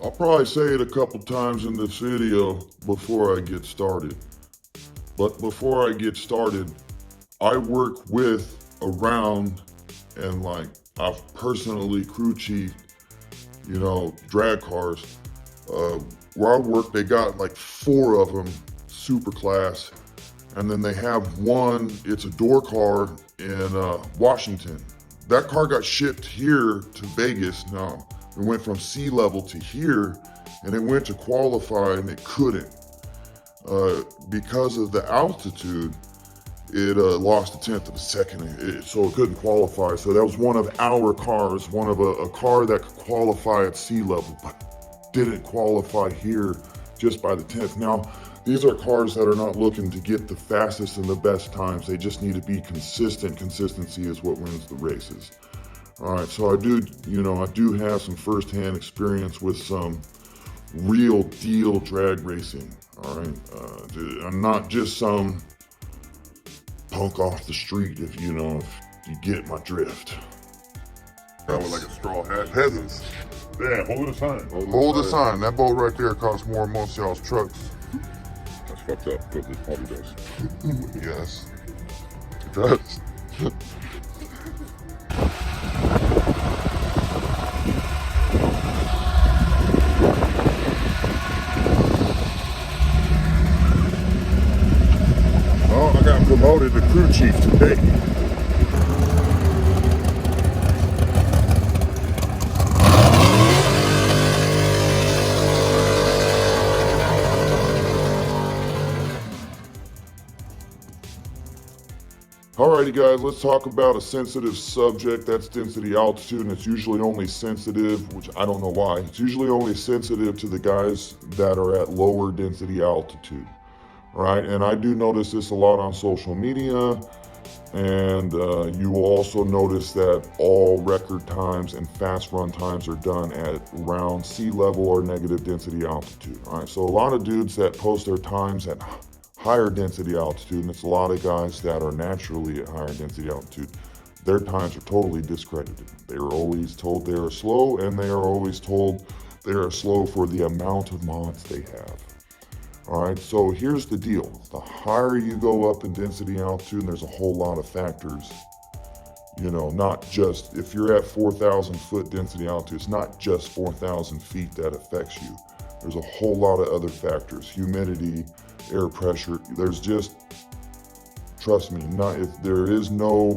I'll probably say it a couple times in this video before I get started. But before I get started, I work with, around, and I've personally crew chief, drag cars. Uh, where I work, they got like four of them, super class. And then they have one, it's a door car in Washington. That car got shipped here to Vegas. Now, it went from sea level to here, and it went to qualify, and it couldn't. Because of the altitude, it lost a tenth of a second, so it couldn't qualify. So that was one of our cars, one of a car that could qualify at sea level, but didn't qualify here just by the tenth. Now, these are cars that are not looking to get the fastest and the best times. They just need to be consistent. Consistency is what wins the races. All right, so I do have some firsthand experience with some real deal drag racing. All right, I'm not just some punk off the street, if you get my drift. That was like a straw hat. Peasants. Damn, hold the sign. Hold the sign. That boat right there costs more than most y'all's trucks. That's fucked up, because it probably does. Yes, it does. Oh, I got promoted to crew chief today. Alrighty guys, let's talk about a sensitive subject. That's density altitude, and it's usually only sensitive, which I don't know why. It's usually only sensitive to the guys that are at lower density altitude, right? And I do notice this a lot on social media, and you will also notice that all record times and fast run times are done at around sea level or negative density altitude, all right? So a lot of dudes that post their times at higher density altitude, and it's a lot of guys that are naturally at higher density altitude, their times are totally discredited. They are always told they are slow, and they are always told they are slow for the amount of mods they have. All right, so here's the deal. The higher you go up in density altitude, there's a whole lot of factors. Not just, if you're at 4,000 foot density altitude, it's not just 4,000 feet that affects you. There's a whole lot of other factors, humidity, air pressure. There's just, trust me, there is no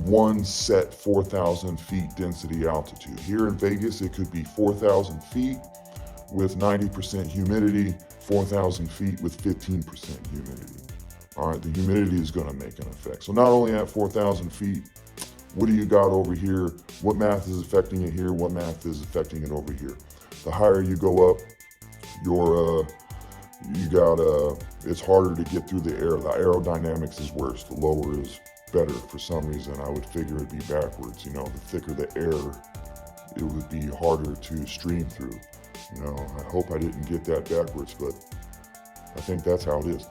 one set 4,000 feet density altitude. Here in Vegas, it could be 4,000 feet with 90% humidity, 4,000 feet with 15% humidity. All right, the humidity is going to make an effect. So not only at 4,000 feet, what do you got over here? What math is affecting it here? What math is affecting it over here? The higher you go up, it's harder to get through the air. The aerodynamics is worse. The lower is better for some reason. I would figure it'd be backwards. The thicker the air, it would be harder to stream through. I hope I didn't get that backwards, but I think that's how it is.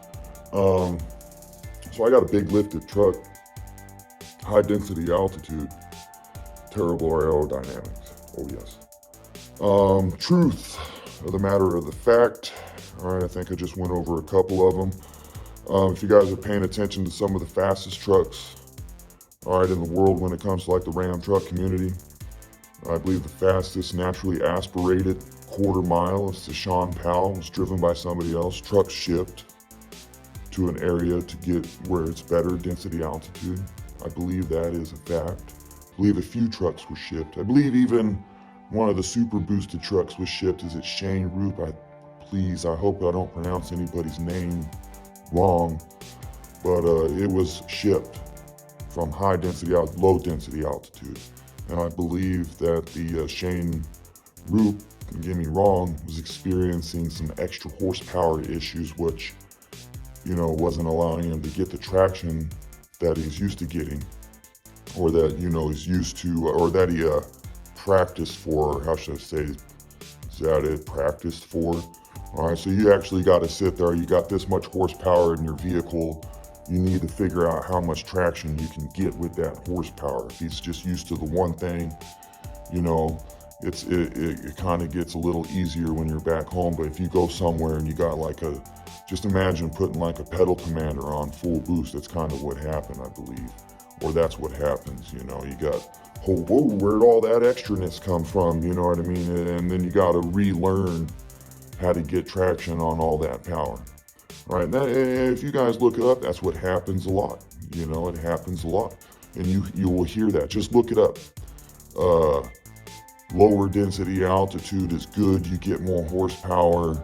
So I got a big lifted truck, high density altitude, terrible aerodynamics. Oh yes. Truth of the matter of the fact. All right, I think I just went over a couple of them. If you guys are paying attention to some of the fastest trucks, all right, in the world when it comes to like the Ram truck community, I believe the fastest naturally aspirated quarter mile is the Sean Powell. It was driven by somebody else. Truck shipped to an area to get where it's better density altitude. I believe that is a fact. I believe a few trucks were shipped. I believe even one of the super boosted trucks was shipped. Is it Shane Roop? I hope I don't pronounce anybody's name wrong, but it was shipped from high density low density altitude. And I believe that the Shane Roop, don't get me wrong, was experiencing some extra horsepower issues, which, wasn't allowing him to get the traction that he's used to getting, or that, he's used to, or that he practiced for, how should I say, is that it, practiced for? All right, so you actually got to sit there. You got this much horsepower in your vehicle. You need to figure out how much traction you can get with that horsepower. If he's just used to the one thing, it kind of gets a little easier when you're back home. But if you go somewhere and you got like just imagine putting like a pedal commander on full boost. That's kind of what happened, I believe. Or that's what happens, you know. You got, whoa, where'd all that extraness come from, you know what I mean? And then you got to relearn how to get traction on all that power. All right, now, if you guys look it up, that's what happens a lot. You know, it happens a lot. And you will hear that. Just look it up. Lower density altitude is good, you get more horsepower,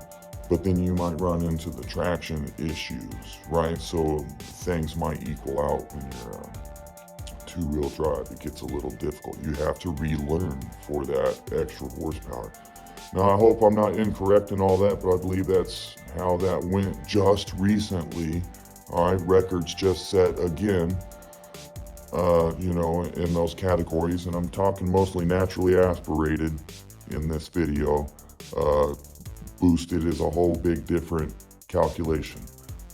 but then you might run into the traction issues, right? So things might equal out when you're two-wheel drive. It gets a little difficult. You have to relearn for that extra horsepower. Now, I hope I'm not incorrect in all that, but I believe that's how that went just recently. All right, records just set again, you know, in those categories. And I'm talking mostly naturally aspirated in this video. Boosted is a whole big different calculation.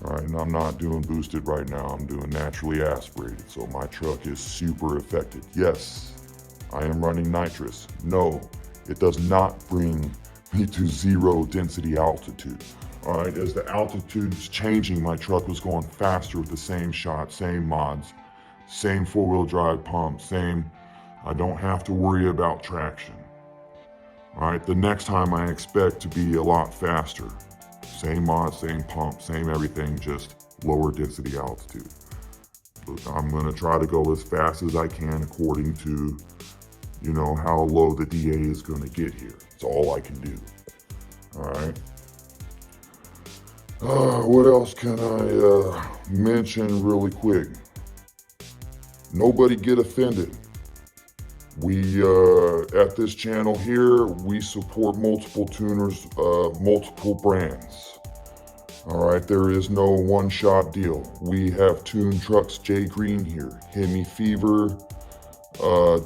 All right, and I'm not doing boosted right now. I'm doing naturally aspirated. So my truck is super affected. Yes, I am running nitrous. No, it does not bring me to zero density altitude. All right, as the altitude's changing, my truck was going faster with the same shot, same mods, same four-wheel drive pump, I don't have to worry about traction. All right, the next time I expect to be a lot faster. Same mod, same pump, same everything, just lower density altitude. But I'm gonna try to go as fast as I can according to, you know, how low the DA is gonna get here. It's all I can do. All right. What else can I mention really quick? Nobody get offended. We, at this channel here, we support multiple tuners, multiple brands. All right, there is no one-shot deal. We have tuned trucks, Jay Greene here, Hemi Fever,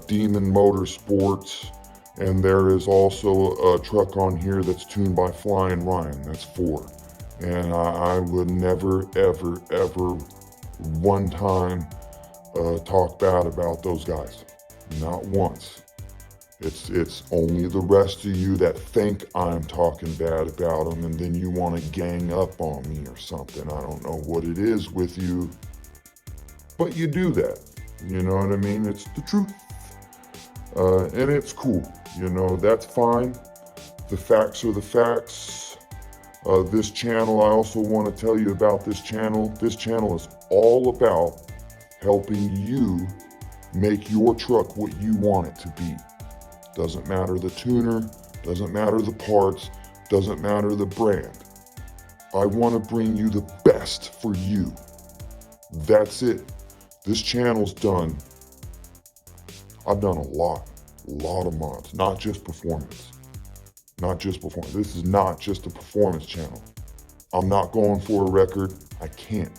Demon Motorsports, and there is also a truck on here that's tuned by Flying Ryan, that's 4. And I would never, ever, ever one time talk bad about those guys. Not once. It's only the rest of you that think I'm talking bad about them, and then you want to gang up on me or something. I don't know what it is with you, but you do that. You know what I mean? It's the truth. And it's cool. You know, that's fine. The facts are the facts. This channel, I also want to tell you about this channel. This channel is all about helping you make your truck what you want it to be. Doesn't matter the tuner, doesn't matter the parts, doesn't matter the brand. I want to bring you the best for you. That's it. This channel's done. I've done a lot of mods, not just performance. Not just performance. This is not just a performance channel. I'm not going for a record. I can't.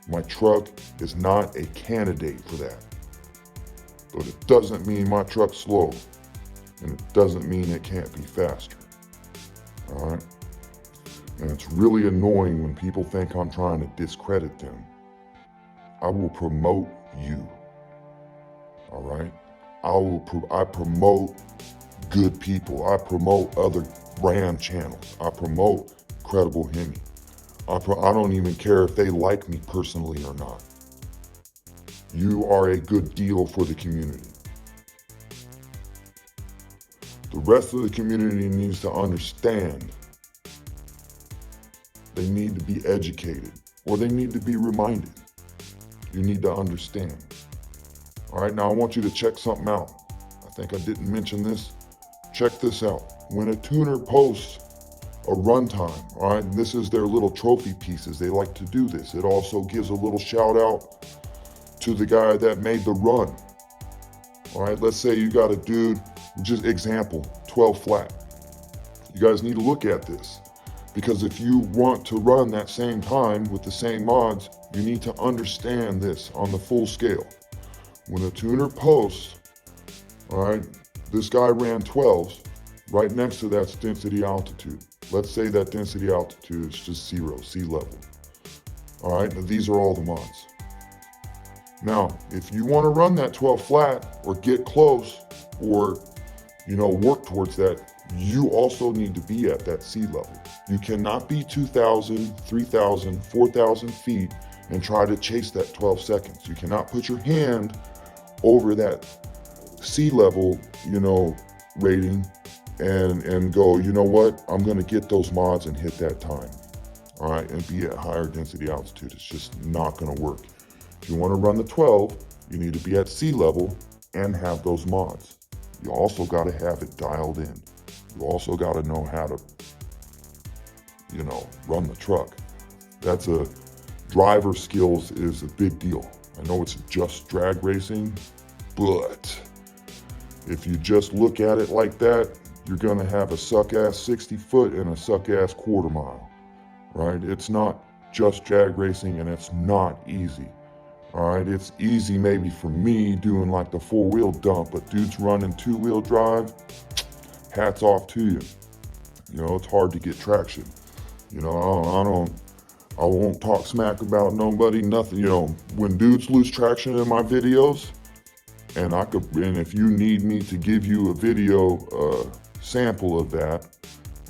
My truck is not a candidate for that. But it doesn't mean my truck's slow. And it doesn't mean it can't be faster. All right? And it's really annoying when people think I'm trying to discredit them. I will promote you. All right? I promote good people. I promote other brand channels. I promote Credible Hemi. I don't even care if they like me personally or not. You are a good deal for the community. The rest of the community needs to understand. They need to be educated, or they need to be reminded. You need to understand. All right, now I want you to check something out. I think I didn't mention this. Check this out. When a tuner posts a runtime, all right, and this is their little trophy pieces. They like to do this. It also gives a little shout out to the guy that made the run. All right, let's say you got a dude, just example, 12 flat. You guys need to look at this, because if you want to run that same time with the same mods, you need to understand this on the full scale. When a tuner posts, all right, this guy ran 12s, right next to that's density altitude. Let's say that density altitude is just 0, sea level. All right, now these are all the mods. Now, if you want to run that 12 flat or get close, or, work towards that. You also need to be at that sea level. You cannot be 2,000, 3,000, 4,000 feet and try to chase that 12 seconds. You cannot put your hand over that sea level, rating and go, you know what, I'm gonna get those mods and hit that time, all right, and be at higher density altitude. It's just not gonna work. If you wanna run the 12, you need to be at sea level and have those mods. You also gotta have it dialed in. You also gotta know how to, run the truck. That's driver skills is a big deal. I know it's just drag racing, but if you just look at it like that, you're gonna have a suck-ass 60 foot and a suck-ass quarter mile, right? It's not just drag racing and it's not easy, all right? It's easy maybe for me doing like the 4-wheel dump, but dudes running 2-wheel drive, hats off to you. It's hard to get traction. I won't talk smack about nobody, nothing. When dudes lose traction in my videos, and if you need me to give you a video sample of that,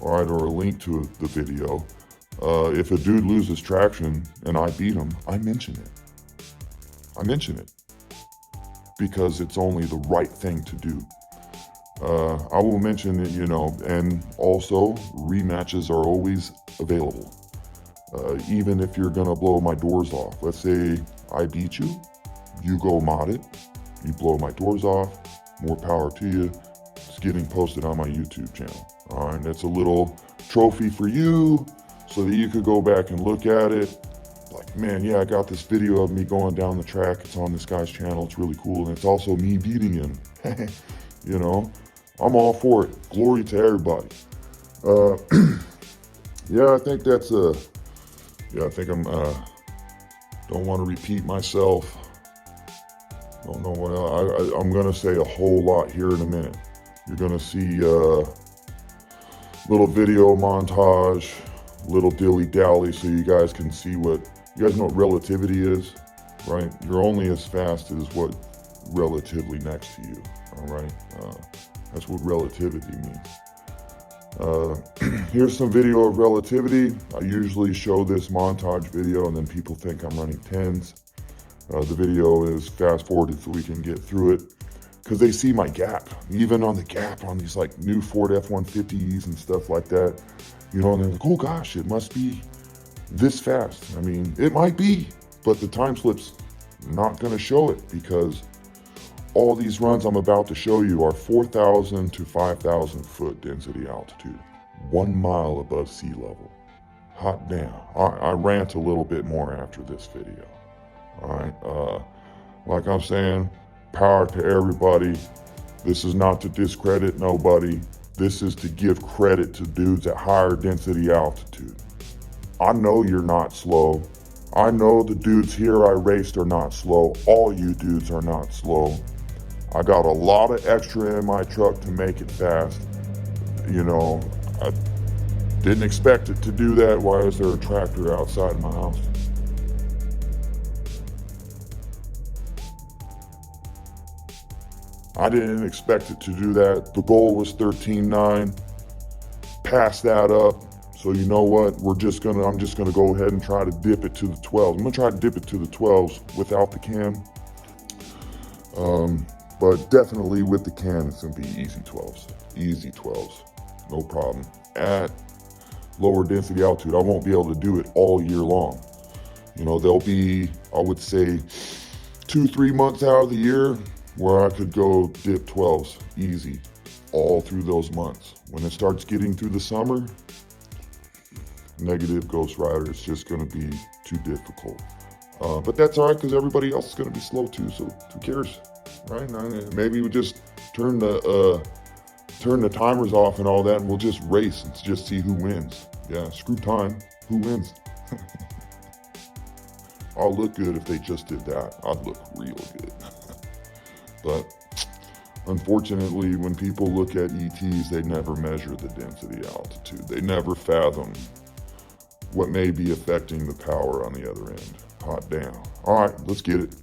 all right, or a link to the video, if a dude loses traction and I beat him, I mention it. Because it's only the right thing to do. I will mention it, and also rematches are always available. Even if you're gonna blow my doors off. Let's say I beat you, you go mod it, you blow my doors off, more power to you. It's getting posted on my YouTube channel. All right, that's a little trophy for you so that you could go back and look at it. Like, man, yeah, I got this video of me going down the track. It's on this guy's channel. It's really cool. And it's also me beating him. I'm all for it. Glory to everybody. Yeah, I think that's I think don't want to repeat myself. Don't know what else. I'm going to say a whole lot here in a minute. You're going to see little video montage, little dilly-dally so you guys can see you guys know what relativity is, right? You're only as fast as what relatively next to you, all right? That's what relativity means. Here's some video of relativity. I usually show this montage video and then people think I'm running 10s. The video is fast forwarded so we can get through it because they see my gap, even on the gap on these like new Ford F-150s and stuff like that, and they're like, oh gosh, it must be this fast. I mean, it might be, but the time slip's not gonna show it because all these runs I'm about to show you are 4,000 to 5,000 foot density altitude, 1 mile above sea level. Hot damn. I rant a little bit more after this video. All right. Like I'm saying, power to everybody. This is not to discredit nobody. This is to give credit to dudes at higher density altitude. I know you're not slow. I know the dudes here I raced are not slow. All you dudes are not slow. I got a lot of extra in my truck to make it fast. I didn't expect it to do that. Why is there a tractor outside of my house? I didn't expect it to do that. The goal was 13.9. Pass that up. So you know what? I'm just gonna go ahead and try to dip it to the 12s. I'm gonna try to dip it to the 12s without the cam. But definitely with the cam, it's gonna be easy 12s. Easy 12s, no problem. At lower density altitude, I won't be able to do it all year long. There'll be, I would say, 2-3 months out of the year where I could go dip 12s easy all through those months. When it starts getting through the summer, negative Ghost Rider, it's just gonna be too difficult. But that's all right because everybody else is gonna be slow too, so who cares? Right? Maybe we just turn the timers off and all that, and we'll just race and just see who wins. Yeah, screw time. Who wins? I'll look good if they just did that. I'd look real good. But unfortunately, when people look at ETs, they never measure the density altitude. They never fathom what may be affecting the power on the other end. Hot damn. All right, let's get it.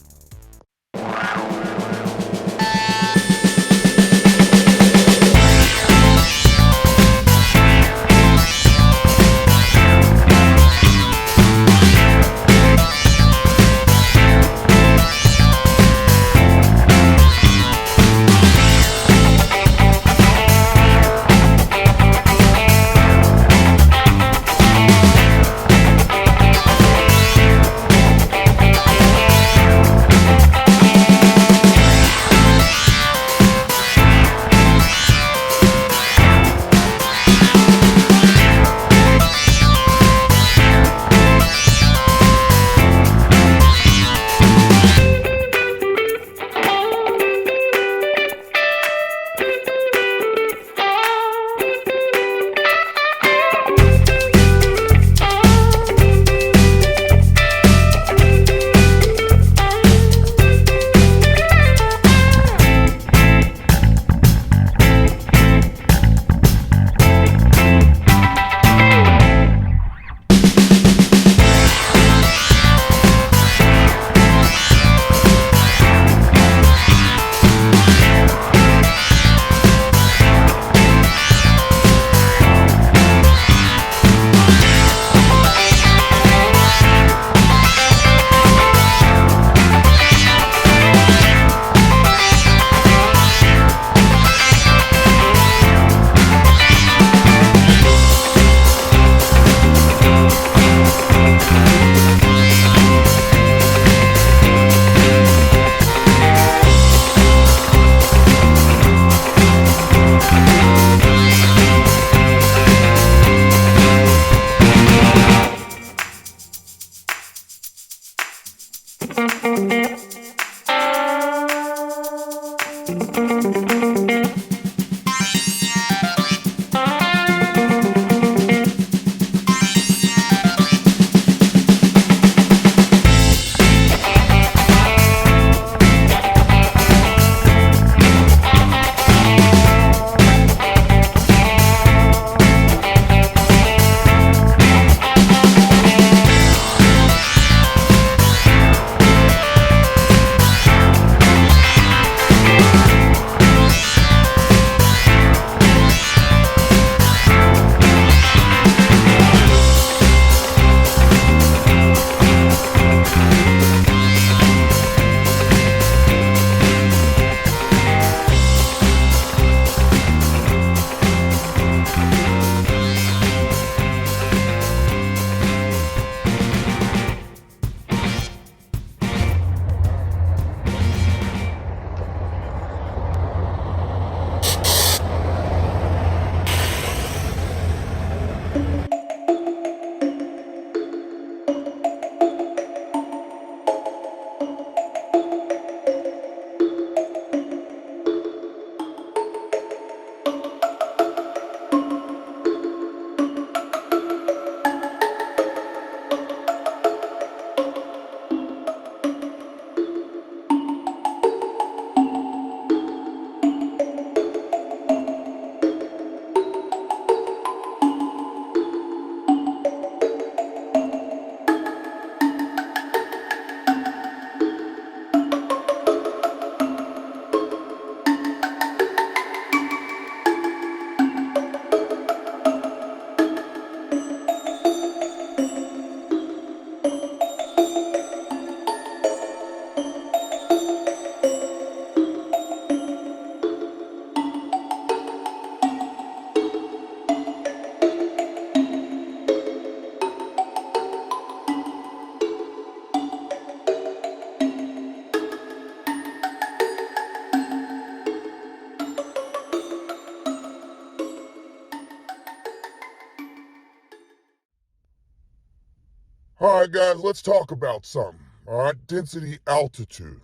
All right, guys, let's talk about something. All right, density altitude.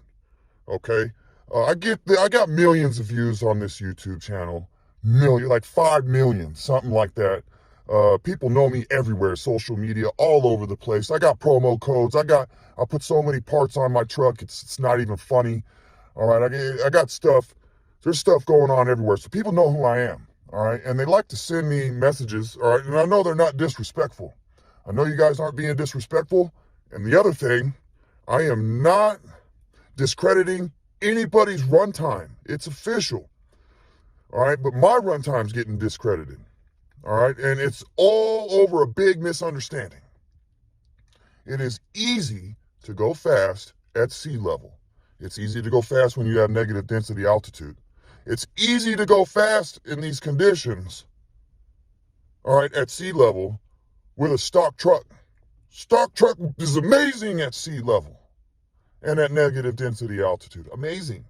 Okay, I got millions of views on this YouTube channel, like 5 million, something like that. People know me everywhere, social media, all over the place. I got promo codes. I put so many parts on my truck, it's not even funny. All right, I got stuff. There's stuff going on everywhere, so people know who I am. All right, and they like to send me messages. All right, and I know they're not disrespectful. I know you guys aren't being disrespectful. And the other thing, I am not discrediting anybody's runtime. It's official. All right, but my runtime's getting discredited. All right, and it's all over a big misunderstanding. It is easy to go fast at sea level. It's easy to go fast when you have negative density altitude. It's easy to go fast in these conditions, all right, at sea level with a stock truck. Stock truck is amazing at sea level and at negative density altitude. Amazing.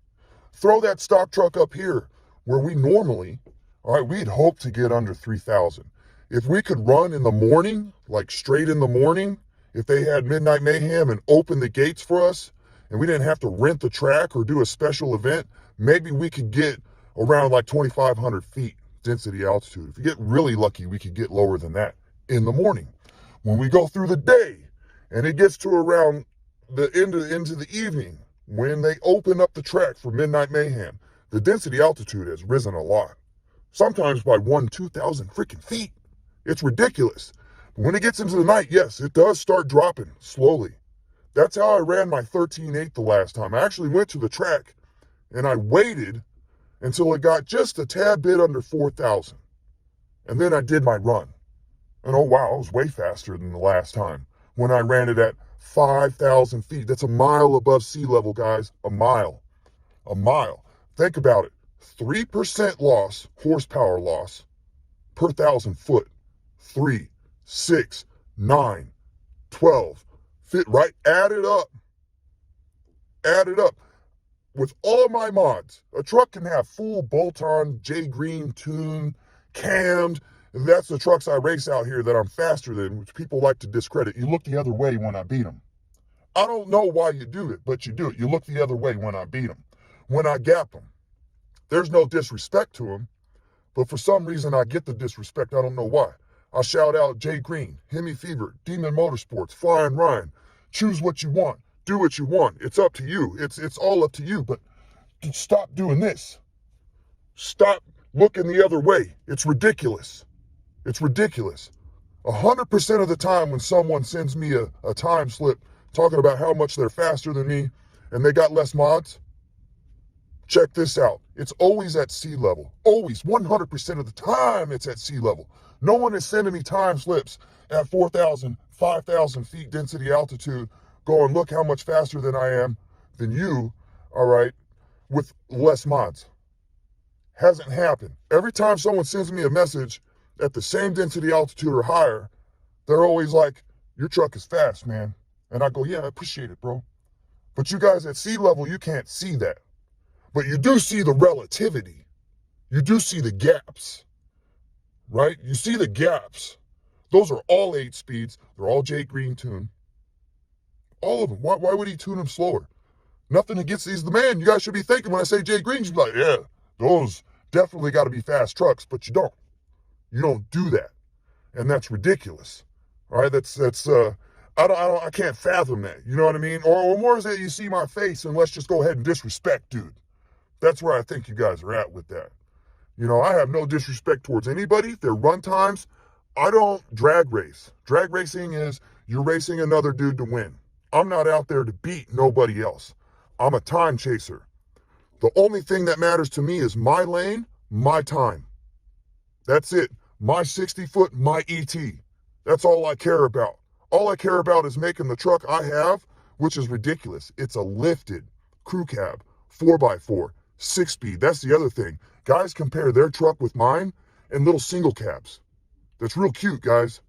Throw that stock truck up here where we normally, all right, we'd hope to get under 3,000. If we could run in the morning, like straight in the morning, if they had Midnight Mayhem and opened the gates for us and we didn't have to rent the track or do a special event, maybe we could get around like 2,500 feet density altitude. If you get really lucky, we could get lower than that in the morning. When we go through the day and it gets to around the into the evening, when they open up the track for Midnight Mayhem, the density altitude has risen a lot. Sometimes by 2,000 freaking feet. It's ridiculous. But when it gets into the night, yes, it does start dropping slowly. That's how I ran my 13.8 the last time. I actually went to the track and I waited until it got just a tad bit under 4,000. And then I did my run. And oh wow, I was way faster than the last time when I ran it at 5,000 feet. That's a mile above sea level, guys. A mile. A mile. Think about it. 3% loss, horsepower loss, per 1,000 foot. 3, 6, 9, 12. Fit right? Add it up. Add it up. With all my mods, a truck can have full bolt-on, Greene tune, cammed. That's the trucks I race out here that I'm faster than, which people like to discredit. You look the other way when I beat them. I don't know why you do it, but you do it. You look the other way when I beat them. When I gap them. There's no disrespect to them, but for some reason I get the disrespect. I don't know why. I shout out Jay Greene, Hemi Fever, Demon Motorsports, Flying Ryan. Choose what you want. Do what you want. It's up to you. It's all up to you, but stop doing this. Stop looking the other way. It's ridiculous. It's ridiculous. 100% of the time when someone sends me a time slip talking about how much they're faster than me and they got less mods, check this out. It's always at sea level. Always. 100% of the time it's at sea level. No one is sending me time slips at 4,000, 5,000 feet density altitude going, look how much faster than I am than you, all right, with less mods. Hasn't happened. Every time someone sends me a message at the same density altitude or higher, they're always like, your truck is fast, man. And I go, yeah, I appreciate it, bro. But you guys at sea level, you can't see that. But you do see the relativity. You do see the gaps, right? You see the gaps. Those are all 8 speeds. They're all Jay Greene tuned. All of them. Why would he tune them slower? Nothing against these. The man, you guys should be thinking when I say Jay Greene, you be like, yeah, those definitely got to be fast trucks, but you don't. You don't do that. And that's ridiculous. All right, I can't fathom that. You know what I mean? Or more is that you see my face and let's just go ahead and disrespect, dude. That's where I think you guys are at with that. You know, I have no disrespect towards anybody. Their run times, I don't drag race. Drag racing is you're racing another dude to win. I'm not out there to beat nobody else. I'm a time chaser. The only thing that matters to me is my lane, my time. That's it. My 60 foot, my ET. That's all I care about. All I care about is making the truck I have, which is ridiculous. It's a lifted crew cab, 4x4, 6-speed. That's the other thing. Guys compare their truck with mine and little single cabs. That's real cute, guys.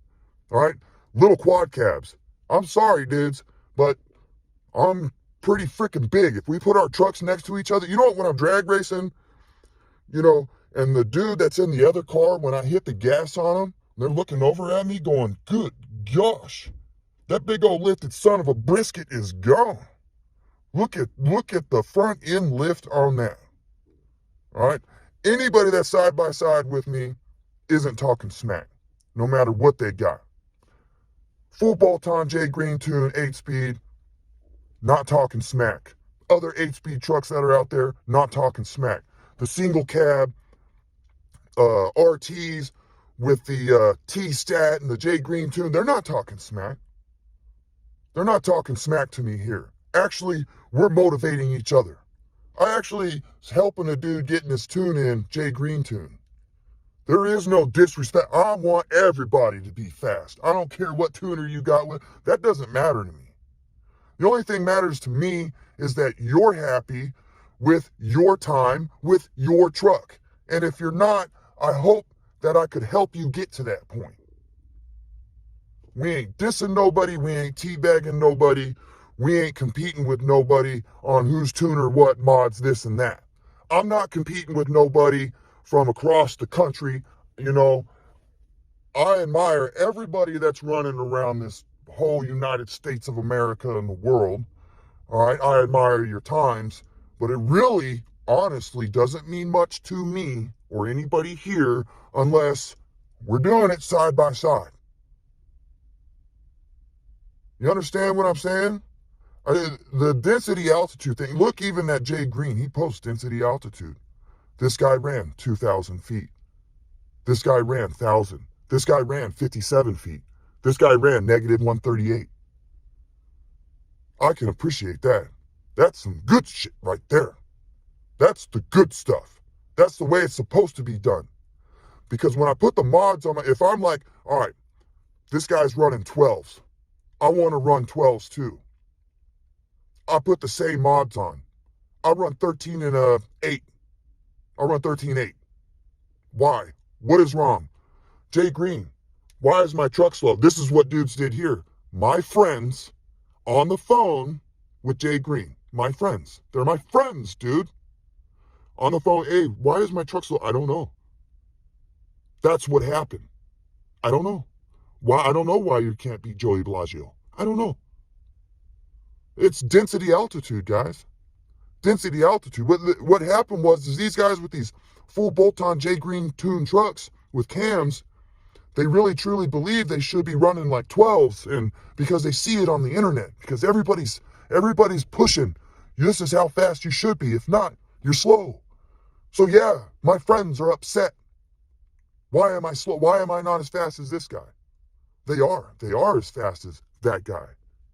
All right? Little quad cabs. I'm sorry, dudes, but I'm pretty freaking big. If we put our trucks next to each other, you know what, when I'm drag racing, you know, and the dude that's in the other car, when I hit the gas on him, they're looking over at me going, good gosh, That big old lifted son of a brisket is gone. Look at the front end lift on that. All right. Anybody that's side by side with me isn't talking smack, no matter what they got. Full bolt-on J. Greene tune, 8-speed, not talking smack. Other 8-speed trucks that are out there, not talking smack. The single cab RTs with the T-stat and the J. Greene tune, they're not talking smack. They're not talking smack to me here. Actually, we're motivating each other. I actually was helping a dude getting his tune in, J. Greene tune. There is no disrespect. I want everybody to be fast. I don't care what tuner you got with. That doesn't matter to me. The only thing matters to me is that you're happy with your time, with your truck. And if you're not, I hope that I could help you get to that point. We ain't dissing nobody. We ain't teabagging nobody. We ain't competing with nobody on who's tuner what, mods, this and that. I'm not competing with nobody from across the country. You know, I admire everybody that's running around this whole United States of America and the world. All right, I admire your times, but it really, honestly, doesn't mean much to me or anybody here unless we're doing it side by side. You understand what I'm saying? The density altitude thing, look, even at Jay Greene, he posts density altitude. This guy ran 2,000 feet. This guy ran 1,000. This guy ran 57 feet. This guy ran -138. I can appreciate that. That's some good shit right there. That's the good stuff. That's the way it's supposed to be done. Because when I put the mods on if I'm like, all right, this guy's running 12s. I want to run 12s too. I put the same mods on. I run 13 and 8. I run 13.8. Why? What is wrong? Jay Greene, why is my truck slow? This is what dudes did here. My friends on the phone with Jay Greene. My friends. They're my friends, dude. On the phone, hey, why is my truck slow? I don't know. That's what happened. I don't know. Why? I don't know why you can't beat Joey Bellagio. I don't know. It's density altitude, guys. Density altitude. What happened was is these guys with these full bolt-on J. Greene tuned trucks with cams, they really truly believe they should be running like 12s, and because they see it on the internet, because everybody's pushing. This is how fast you should be. If not, you're slow. So yeah, my friends are upset. Why am I slow? Why am I not as fast as this guy? They are as fast as that guy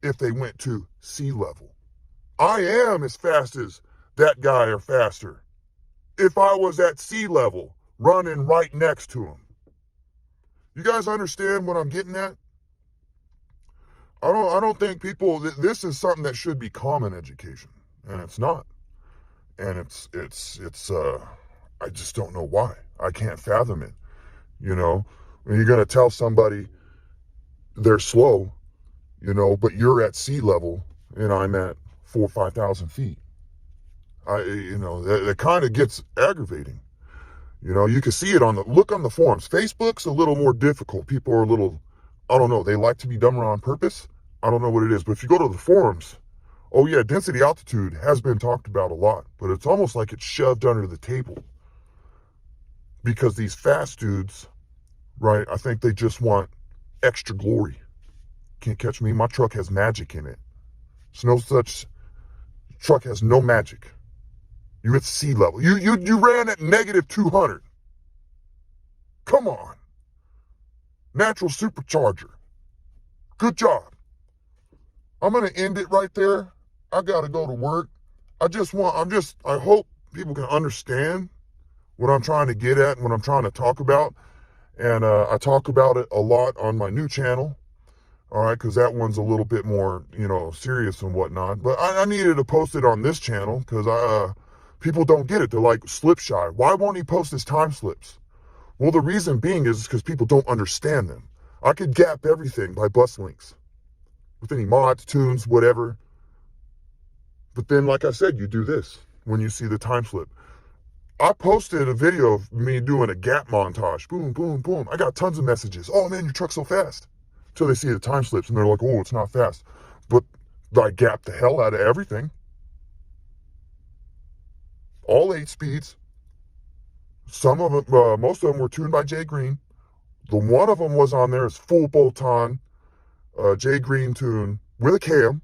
if they went to sea level. I am as fast as that guy or faster if I was at sea level running right next to him. You guys understand what I'm getting at? I don't think people, this is something that should be common education, and it's not. And it's I just don't know why. I can't fathom it. You know, when you're going to tell somebody they're slow, you know, but you're at sea level and I'm at 4,000 or 5,000 feet. That kind of gets aggravating. You know, you can see it look on the forums. Facebook's a little more difficult. People are a little, I don't know, they like to be dumber on purpose. I don't know what it is, but if you go to the forums, oh yeah, density altitude has been talked about a lot, but it's almost like it's shoved under the table. Because these fast dudes, right, I think they just want extra glory. Can't catch me. My truck has magic in it. There's no such, truck has no magic. You at sea level. You ran at -200. Come on. Natural supercharger. Good job. I'm going to end it right there. I got to go to work. I hope people can understand what I'm trying to get at and what I'm trying to talk about. And I talk about it a lot on my new channel. All right, because that one's a little bit more, serious and whatnot. But I needed to post it on this channel because people don't get it. They're like slip shy. Why won't he post his time slips? Well, the reason being is because people don't understand them. I could gap everything by bus links with any mods, tunes, whatever. But then, like I said, you do this when you see the time slip. I posted a video of me doing a gap montage. Boom, boom, boom. I got tons of messages. Oh, man, your truck's so fast. till they see the time slips and they're like, oh, it's not fast. But I gapped the hell out of everything. All 8 speeds. Some of them, most of them were tuned by Jay Greene. The one of them was on there as full bolt-on Jay Greene tune with a cam,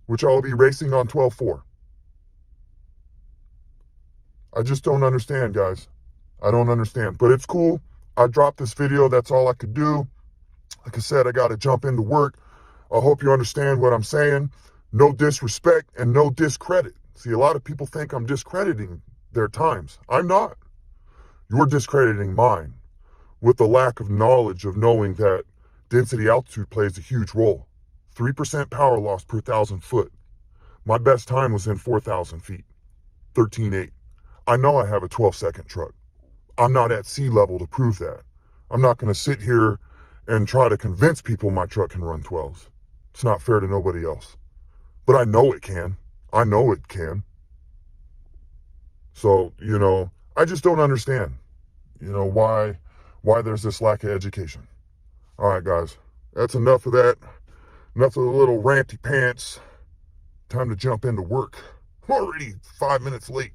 which I'll be racing on 12.4. I just don't understand, guys. I don't understand, but it's cool. I dropped this video. That's all I could do. Like I said, I got to jump into work. I hope you understand what I'm saying. No disrespect and no discredit. See, a lot of people think I'm discrediting their times. I'm not. You're discrediting mine with the lack of knowledge of knowing that density altitude plays a huge role. 3% power loss per 1,000 foot. My best time was in 4,000 feet, 13.8. I know I have a 12-second truck. I'm not at sea level to prove that. I'm not going to sit here and try to convince people my truck can run 12s. It's not fair to nobody else. But I know it can. I know it can. So, I just don't understand, why there's this lack of education. All right, guys, that's enough of that. Enough of the little ranty pants. Time to jump into work. I'm already 5 minutes late.